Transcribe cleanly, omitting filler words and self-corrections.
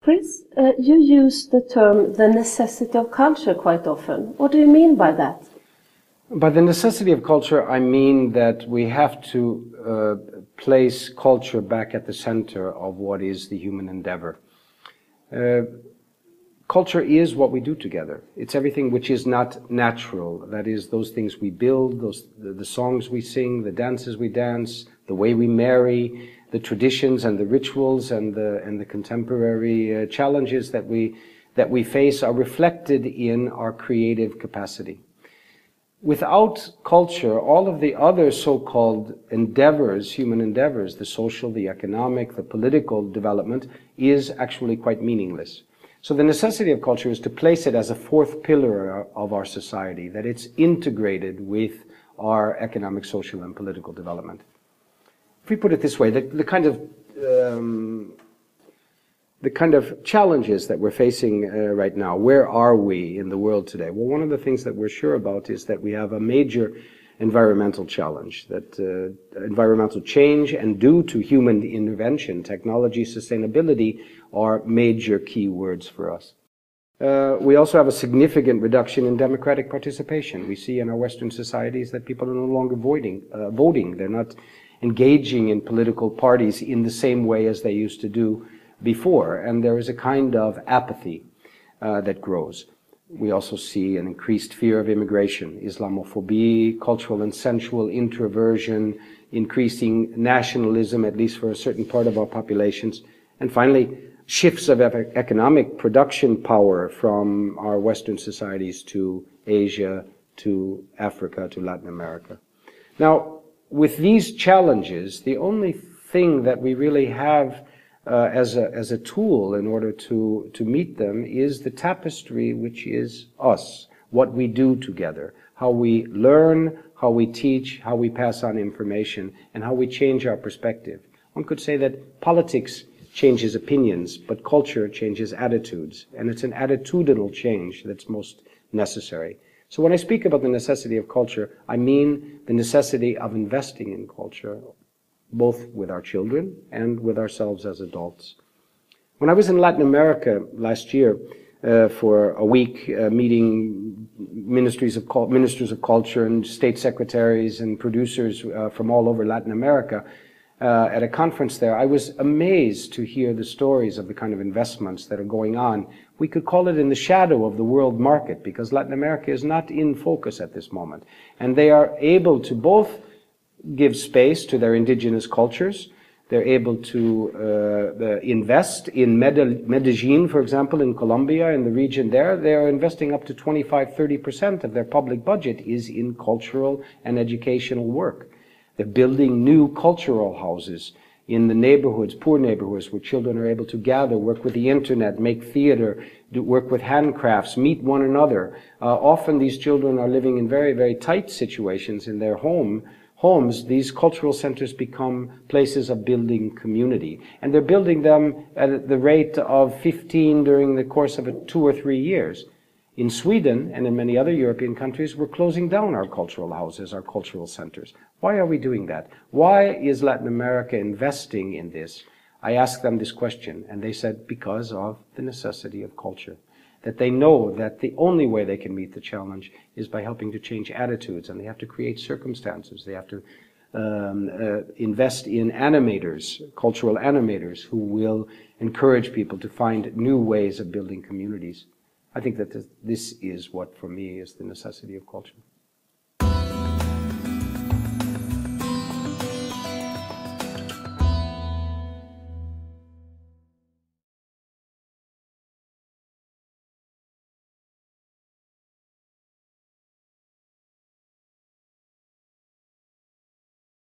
Chris, you use the term the necessity of culture quite often. What do you mean by that? By the necessity of culture, I mean that we have to place culture back at the center of what is the human endeavor. Culture is what we do together. It's everything which is not natural. That is, those things we build, the songs we sing, the dances we dance, the way we marry, the traditions and the rituals and the contemporary challenges that we face are reflected in our creative capacity. Without culture, all of the other so-called endeavors, human endeavors, the social, the economic, the political development, is actually quite meaningless. So the necessity of culture is to place it as a fourth pillar of our society, that it's integrated with our economic, social, and political development. If we put it this way, the kind of challenges that we're facing right now, where are we in the world today? Well, one of the things that we're sure about is that we have a major environmental challenge, that environmental change and due to human intervention, technology, sustainability are major key words for us. We also have a significant reduction in democratic participation. We see in our Western societies that people are no longer voting. They're not engaging in political parties in the same way as they used to do before, and there is a kind of apathy that grows. We also see an increased fear of immigration, Islamophobia, cultural and sensual introversion, increasing nationalism, at least for a certain part of our populations, and finally, shifts of economic production power from our Western societies to Asia, to Africa, to Latin America. Now, with these challenges, the only thing that we really have as a tool in order to meet them is the tapestry which is us, what we do together, how we learn, how we teach, how we pass on information, and how we change our perspective. One could say that politics changes opinions, but culture changes attitudes, and it's an attitudinal change that's most necessary. So when I speak about the necessity of culture, I mean the necessity of investing in culture, both with our children and with ourselves as adults. When I was in Latin America last year for a week, meeting ministers of culture and state secretaries and producers from all over Latin America, at a conference there, I was amazed to hear the stories of the kind of investments that are going on. We could call it in the shadow of the world market, because Latin America is not in focus at this moment. And they are able to both give space to their indigenous cultures. They're able to invest in Medellin, for example, in Colombia, in the region there. They are investing up to 25–30% of their public budget is in cultural and educational work. They're building new cultural houses in the neighborhoods, poor neighborhoods, where children are able to gather, work with the internet, make theater, work with handcrafts, meet one another. Often these children are living in very, very tight situations in their homes. These cultural centers become places of building community. And they're building them at the rate of 15 during the course of 2 or 3 years. In Sweden and in many other European countries, we're closing down our cultural houses, our cultural centers. Why are we doing that? Why is Latin America investing in this? I asked them this question, and they said, because of the necessity of culture. That they know that the only way they can meet the challenge is by helping to change attitudes, and they have to create circumstances. They have to invest in animators, cultural animators, who will encourage people to find new ways of building communities. I think that this is what, for me, is the necessity of culture.